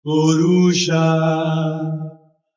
Coruja,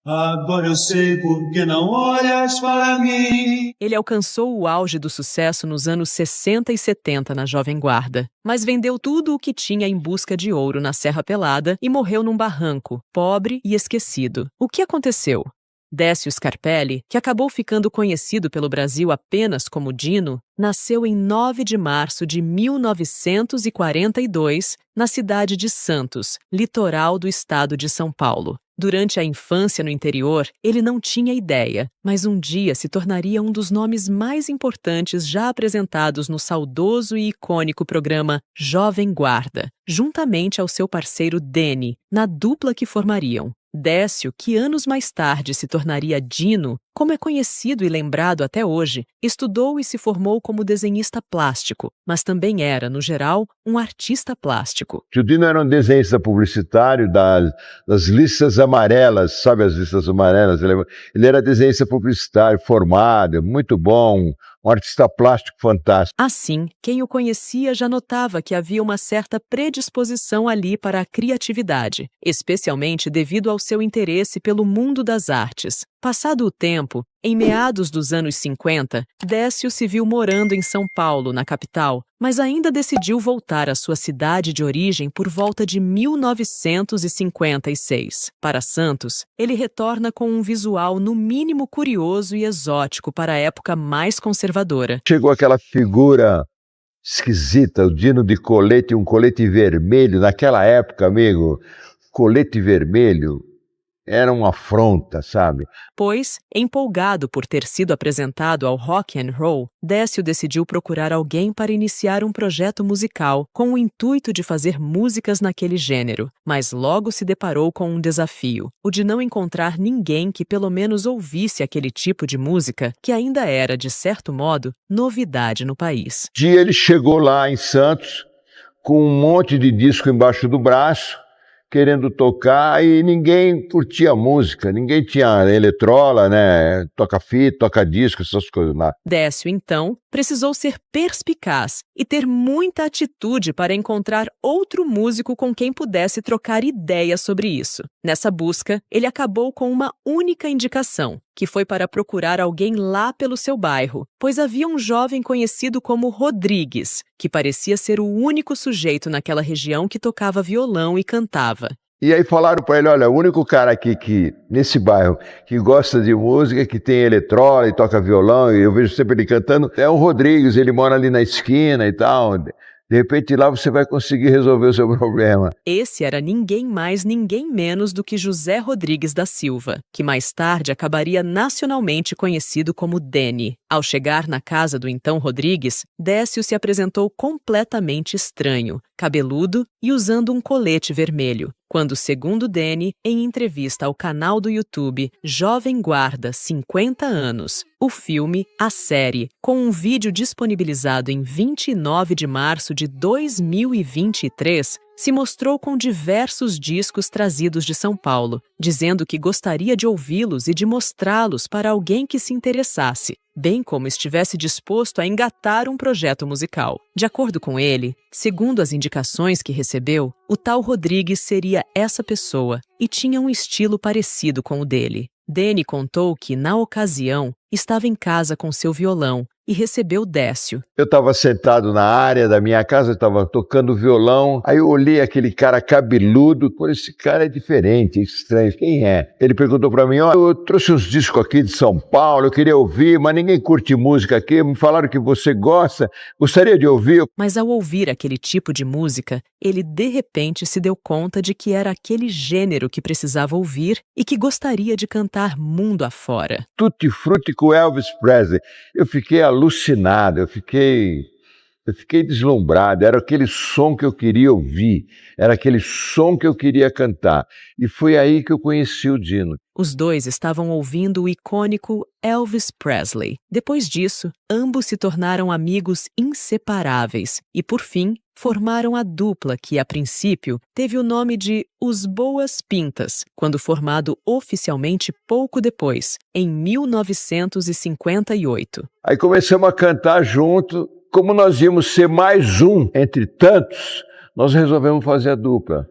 agora eu sei por que não olhas para mim. Ele alcançou o auge do sucesso nos anos 60 e 70 na Jovem Guarda, mas vendeu tudo o que tinha em busca de ouro na Serra Pelada e morreu num barranco, pobre e esquecido. O que aconteceu? Décio Scarpelli, que acabou ficando conhecido pelo Brasil apenas como Dino, nasceu em 9 de março de 1942, na cidade de Santos, litoral do estado de São Paulo. Durante a infância no interior, ele não tinha ideia, mas um dia se tornaria um dos nomes mais importantes já apresentados no saudoso e icônico programa Jovem Guarda, juntamente ao seu parceiro Deni, na dupla que formariam. Décio, que anos mais tarde se tornaria Dino, como é conhecido e lembrado até hoje, estudou e se formou como desenhista plástico, mas também era, no geral, um artista plástico. O Dino era um desenhista publicitário das listas amarelas, sabe as listas amarelas? Ele era desenhista publicitário, formado, muito bom, um artista plástico fantástico. Assim, quem o conhecia já notava que havia uma certa predisposição ali para a criatividade, especialmente devido ao seu interesse pelo mundo das artes. Passado o tempo, em meados dos anos 50, Décio se viu morando em São Paulo, na capital, mas ainda decidiu voltar à sua cidade de origem por volta de 1956. Para Santos, ele retorna com um visual no mínimo curioso e exótico para a época mais conservadora. Chegou aquela figura esquisita, o Dino de colete, um colete vermelho. Naquela época, amigo, colete vermelho era uma afronta, sabe? Pois, empolgado por ter sido apresentado ao rock and roll, Décio decidiu procurar alguém para iniciar um projeto musical com o intuito de fazer músicas naquele gênero, mas logo se deparou com um desafio, o de não encontrar ninguém que pelo menos ouvisse aquele tipo de música que ainda era, de certo modo, novidade no país. Um dia ele chegou lá em Santos com um monte de disco embaixo do braço, querendo tocar, e ninguém curtia música, ninguém tinha eletrola, né, toca-fita, toca-disco, essas coisas lá. Décio, então, precisou ser perspicaz e ter muita atitude para encontrar outro músico com quem pudesse trocar ideias sobre isso. Nessa busca, ele acabou com uma única indicação, que foi para procurar alguém lá pelo seu bairro, pois havia um jovem conhecido como Rodrigues, que parecia ser o único sujeito naquela região que tocava violão e cantava. E aí falaram para ele, olha, o único cara aqui nesse bairro que gosta de música, que tem eletrola e toca violão, e eu vejo sempre ele cantando, é o Rodrigues, ele mora ali na esquina e tal. De repente lá você vai conseguir resolver o seu problema. Esse era ninguém mais, ninguém menos do que José Rodrigues da Silva, que mais tarde acabaria nacionalmente conhecido como Deni. Ao chegar na casa do então Rodrigues, Décio se apresentou completamente estranho, cabeludo e usando um colete vermelho. Quando, segundo Deni, em entrevista ao canal do YouTube Jovem Guarda 50 anos, o filme, a série, com um vídeo disponibilizado em 29 de março de 2023, se mostrou com diversos discos trazidos de São Paulo, dizendo que gostaria de ouvi-los e de mostrá-los para alguém que se interessasse, bem como estivesse disposto a engatar um projeto musical. De acordo com ele, segundo as indicações que recebeu, o tal Rodrigues seria essa pessoa e tinha um estilo parecido com o dele. Deni contou que, na ocasião, estava em casa com seu violão e recebeu Décio. Eu estava sentado na área da minha casa, estava tocando violão, aí eu olhei aquele cara cabeludo, pô, esse cara é diferente, é estranho, quem é? Ele perguntou para mim, ó, eu trouxe uns discos aqui de São Paulo, eu queria ouvir, mas ninguém curte música aqui, me falaram que você gosta, gostaria de ouvir. Mas ao ouvir aquele tipo de música, ele de repente se deu conta de que era aquele gênero que precisava ouvir e que gostaria de cantar mundo afora. Tutti Frutti com Elvis Presley. Eu fiquei alucinado, eu fiquei deslumbrado, era aquele som que eu queria ouvir, era aquele som que eu queria cantar. E foi aí que eu conheci o Dino. Os dois estavam ouvindo o icônico Elvis Presley. Depois disso, ambos se tornaram amigos inseparáveis e, por fim, formaram a dupla que, a princípio, teve o nome de Os Boas Pintas, quando formado oficialmente pouco depois, em 1958. Aí começamos a cantar junto. Como nós íamos ser mais um entre tantos, nós resolvemos fazer a dupla.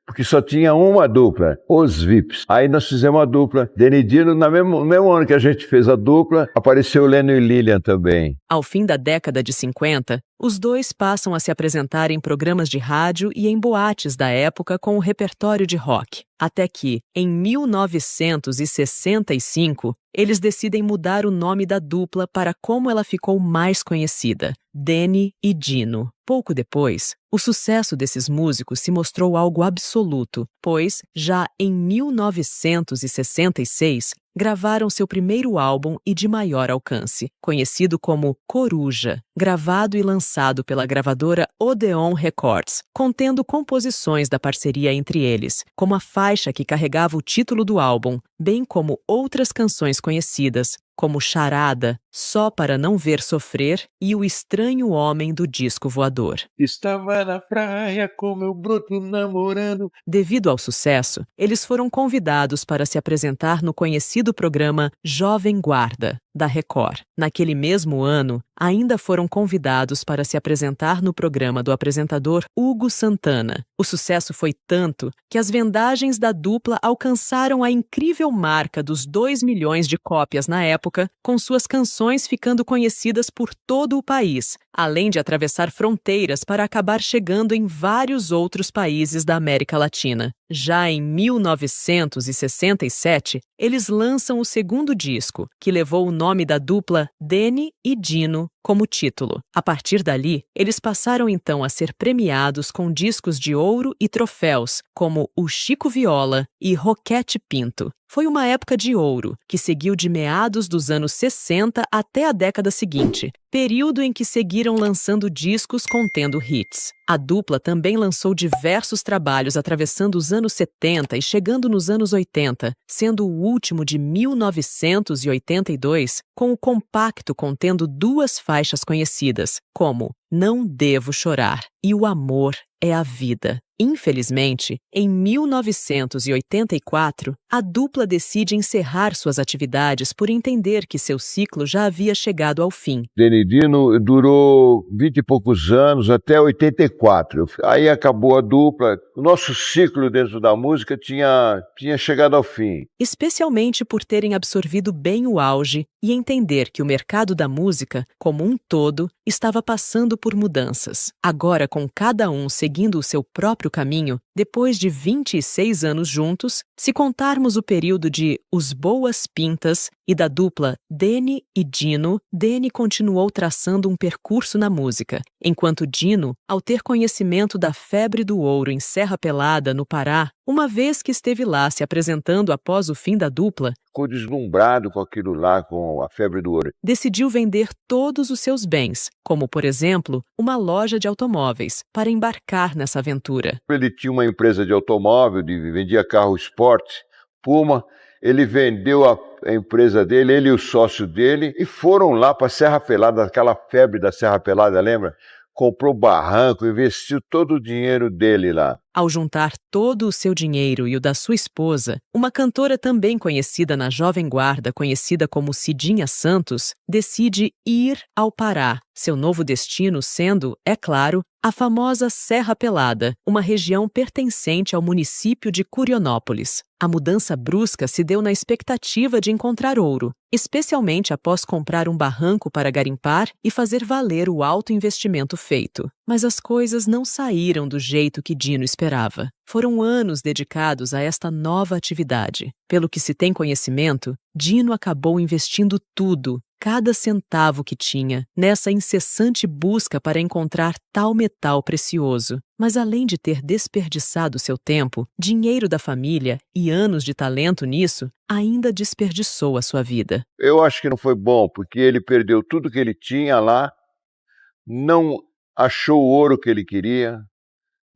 porque só tinha uma dupla, os VIPs. Aí nós fizemos a dupla, Deni e Dino, no mesmo ano que a gente fez a dupla, apareceu o Leno e Lilian também. Ao fim da década de 50, os dois passam a se apresentar em programas de rádio e em boates da época com o repertório de rock. Até que, em 1965, eles decidem mudar o nome da dupla para como ela ficou mais conhecida, Deni e Dino. Pouco depois, o sucesso desses músicos se mostrou algo absoluto, pois, já em 1966, gravaram seu primeiro álbum e de maior alcance, conhecido como Coruja, gravado e lançado pela gravadora Odeon Records, contendo composições da parceria entre eles, como a faixa que carregava o título do álbum, bem como outras canções conhecidas, como Charada, Só para Não Ver Sofrer e O Estranho Homem do Disco Voador. Estava na praia com meu broto namorando. Devido ao sucesso, eles foram convidados para se apresentar no conhecido programa Jovem Guarda, da Record. Naquele mesmo ano, ainda foram convidados para se apresentar no programa do apresentador Hugo Santana. O sucesso foi tanto que as vendagens da dupla alcançaram a incrível marca dos 2 milhões de cópias na época, com suas canções ficando conhecidas por todo o país, além de atravessar fronteiras para acabar chegando em vários outros países da América Latina. Já em 1967, eles lançam o segundo disco, que levou o nome da dupla Deni e Dino como título. A partir dali, eles passaram então a ser premiados com discos de ouro e troféus, como o Chico Viola e Roquete Pinto. Foi uma época de ouro, que seguiu de meados dos anos 60 até a década seguinte, período em que seguiram lançando discos contendo hits. A dupla também lançou diversos trabalhos atravessando os anos 70 e chegando nos anos 80, sendo o último de 1982, com o compacto contendo 2 faixas conhecidas, como Não Devo Chorar e O Amor é a Vida. Infelizmente, em 1984, a dupla decide encerrar suas atividades por entender que seu ciclo já havia chegado ao fim. Deni e Dino durou 20 e poucos anos, até 84. Aí acabou a dupla. O nosso ciclo dentro da música tinha chegado ao fim. Especialmente por terem absorvido bem o auge e entender que o mercado da música, como um todo, estava passando por mudanças. Agora, com cada um seguindo o seu próprio caminho, depois de 26 anos juntos, se contarmos o período de Os Boas Pintas e da dupla Deni e Dino, Deni continuou traçando um percurso na música, enquanto Dino, ao ter conhecimento da febre do ouro em Serra Pelada, no Pará, uma vez que esteve lá se apresentando após o fim da dupla, Ficou deslumbrado com aquilo lá, com a febre do ouro. decidiu vender todos os seus bens, como, por exemplo, uma loja de automóveis, para embarcar nessa aventura. Ele tinha uma empresa de automóvel, vendia carro esporte, Puma. Ele vendeu a empresa dele, ele e o sócio dele, e foram lá para a Serra Pelada, aquela febre da Serra Pelada, lembra? Comprou barranco, investiu todo o dinheiro dele lá. Ao juntar todo o seu dinheiro e o da sua esposa, uma cantora também conhecida na Jovem Guarda, conhecida como Cidinha Santos, decide ir ao Pará, seu novo destino sendo, é claro, a famosa Serra Pelada, uma região pertencente ao município de Curionópolis. A mudança brusca se deu na expectativa de encontrar ouro, especialmente após comprar um barranco para garimpar e fazer valer o alto investimento feito. Mas as coisas não saíram do jeito que Dino esperava. Foram anos dedicados a esta nova atividade. Pelo que se tem conhecimento, Dino acabou investindo tudo, cada centavo que tinha, nessa incessante busca para encontrar tal metal precioso. Mas além de ter desperdiçado seu tempo, dinheiro da família e anos de talento nisso, ainda desperdiçou a sua vida. Eu acho que não foi bom, porque ele perdeu tudo que ele tinha lá, não achou o ouro que ele queria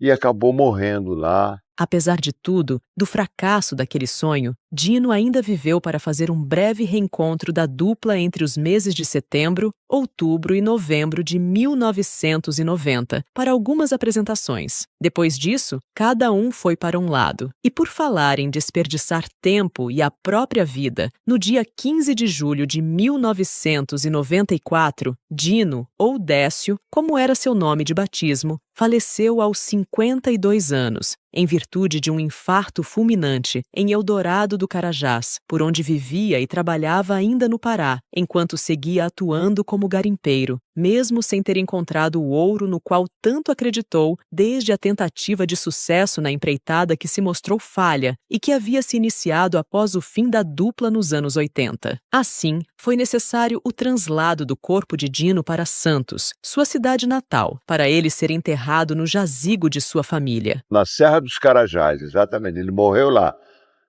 e acabou morrendo lá. Apesar de tudo, do fracasso daquele sonho, Dino ainda viveu para fazer um breve reencontro da dupla entre os meses de setembro, outubro e novembro de 1990, para algumas apresentações. Depois disso, cada um foi para um lado. E por falar em desperdiçar tempo e a própria vida, no dia 15 de julho de 1994, Dino, ou Décio, como era seu nome de batismo, faleceu aos 52 anos, em virtude de um infarto fulminante em Eldorado do Carajás, por onde vivia e trabalhava ainda no Pará, enquanto seguia atuando como garimpeiro, mesmo sem ter encontrado o ouro no qual tanto acreditou desde a tentativa de sucesso na empreitada que se mostrou falha e que havia se iniciado após o fim da dupla nos anos 80. Assim, foi necessário o translado do corpo de Dino para Santos, sua cidade natal, para ele ser enterrado no jazigo de sua família. Na Serra dos Carajás, exatamente. Ele morreu lá.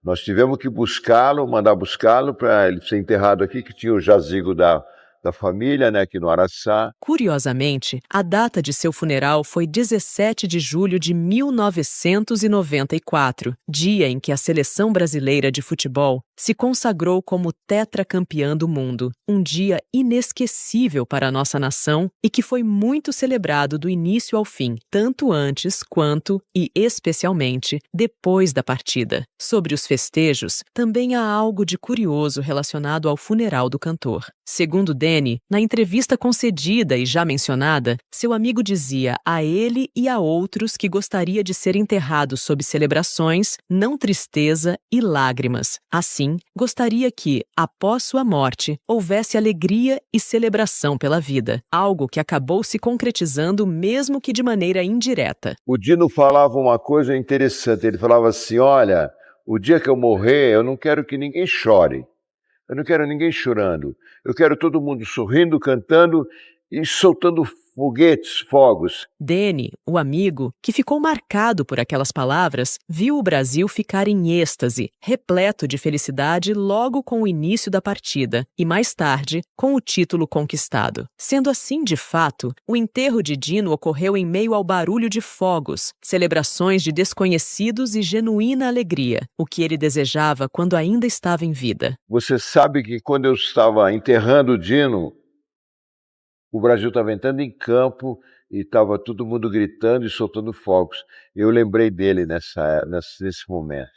Nós tivemos que buscá-lo, mandar buscá-lo para ele ser enterrado aqui, que tinha o jazigo da família, né, aqui no Araçá. Curiosamente, a data de seu funeral foi 17 de julho de 1994, dia em que a seleção brasileira de futebol se consagrou como tetracampeã do mundo, um dia inesquecível para a nossa nação e que foi muito celebrado do início ao fim, tanto antes quanto, e especialmente, depois da partida. Sobre os festejos, também há algo de curioso relacionado ao funeral do cantor. Segundo Danny, na entrevista concedida e já mencionada, seu amigo dizia a ele e a outros que gostaria de ser enterrado sob celebrações, não tristeza e lágrimas. Assim, gostaria que, após sua morte, houvesse alegria e celebração pela vida, algo que acabou se concretizando mesmo que de maneira indireta. O Dino falava uma coisa interessante, ele falava assim, olha, o dia que eu morrer, eu não quero que ninguém chore. Eu não quero ninguém chorando. Eu quero todo mundo sorrindo, cantando e soltando foguetes, fogos. Danny, o amigo, que ficou marcado por aquelas palavras, viu o Brasil ficar em êxtase, repleto de felicidade logo com o início da partida e, mais tarde, com o título conquistado. Sendo assim, de fato, o enterro de Dino ocorreu em meio ao barulho de fogos, celebrações de desconhecidos e genuína alegria, o que ele desejava quando ainda estava em vida. Você sabe que quando eu estava enterrando o Dino, o Brasil estava entrando em campo e estava todo mundo gritando e soltando fogos. Eu lembrei dele nesse momento.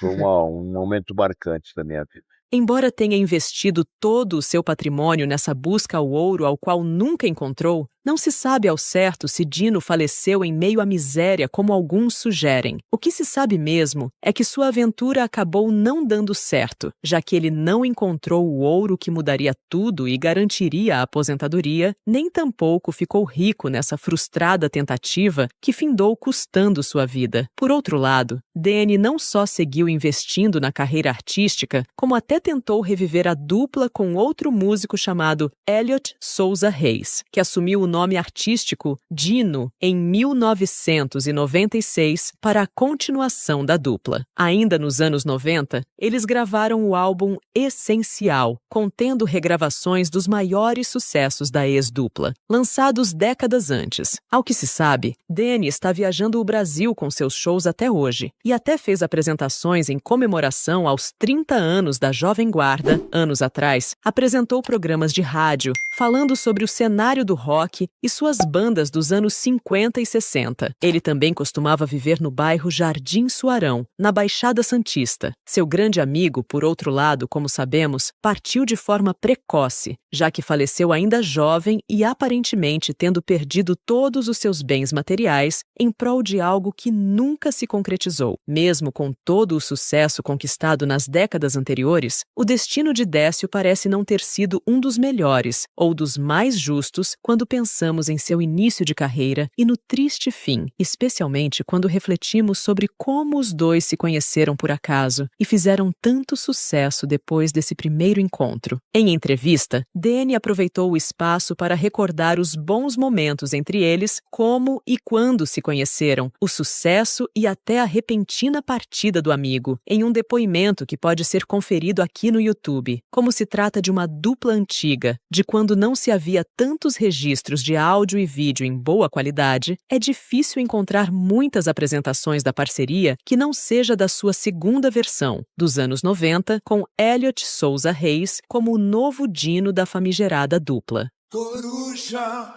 Foi um momento marcante da minha vida. Embora tenha investido todo o seu patrimônio nessa busca ao ouro ao qual nunca encontrou, não se sabe ao certo se Dino faleceu em meio à miséria como alguns sugerem. O que se sabe mesmo é que sua aventura acabou não dando certo, já que ele não encontrou o ouro que mudaria tudo e garantiria a aposentadoria, nem tampouco ficou rico nessa frustrada tentativa que findou custando sua vida. Por outro lado, Danny não só seguiu investindo na carreira artística, como até tentou reviver a dupla com outro músico chamado Elliot Souza Reis, que assumiu o nome artístico Dino em 1996 para a continuação da dupla. Ainda nos anos 90, eles gravaram o álbum Essencial, contendo regravações dos maiores sucessos da ex-dupla, lançados décadas antes. Ao que se sabe, Danny está viajando o Brasil com seus shows até hoje e até fez apresentações em comemoração aos 30 anos da Jovem Guarda. Anos atrás, apresentou programas de rádio falando sobre o cenário do rock e suas bandas dos anos 50 e 60. Ele também costumava viver no bairro Jardim Suarão, na Baixada Santista. Seu grande amigo, por outro lado, como sabemos, partiu de forma precoce, já que faleceu ainda jovem e aparentemente tendo perdido todos os seus bens materiais em prol de algo que nunca se concretizou. Mesmo com todo o sucesso conquistado nas décadas anteriores, o destino de Décio parece não ter sido um dos melhores ou dos mais justos quando pensamos em seu início de carreira e no triste fim, especialmente quando refletimos sobre como os dois se conheceram por acaso e fizeram tanto sucesso depois desse primeiro encontro. Em entrevista, Danny aproveitou o espaço para recordar os bons momentos entre eles, como e quando se conheceram, o sucesso e até a repentina partida do amigo, em um depoimento que pode ser conferido aqui no YouTube. Como se trata de uma dupla antiga, de quando não se havia tantos registros de áudio e vídeo em boa qualidade, é difícil encontrar muitas apresentações da parceria que não seja da sua segunda versão, dos anos 90, com Elliot Souza Reis como o novo Dino da famigerada dupla. Coruja.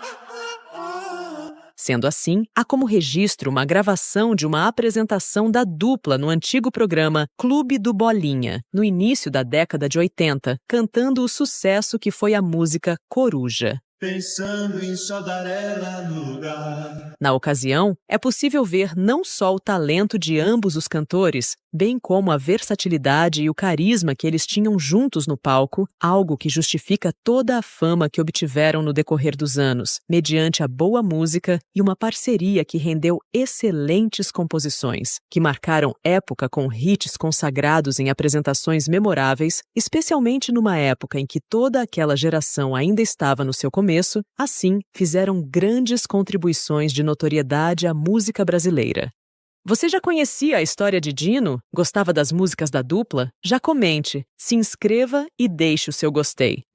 Sendo assim, há como registro uma gravação de uma apresentação da dupla no antigo programa Clube do Bolinha, no início da década de 80, cantando o sucesso que foi a música Coruja. pensando em só dar ela no lugar. Na ocasião, é possível ver não só o talento de ambos os cantores, bem como a versatilidade e o carisma que eles tinham juntos no palco, algo que justifica toda a fama que obtiveram no decorrer dos anos, mediante a boa música e uma parceria que rendeu excelentes composições, que marcaram época com hits consagrados em apresentações memoráveis, especialmente numa época em que toda aquela geração ainda estava no seu começo, assim, fizeram grandes contribuições de notoriedade à música brasileira. Você já conhecia a história de Dino? Gostava das músicas da dupla? Já comente, se inscreva e deixe o seu gostei.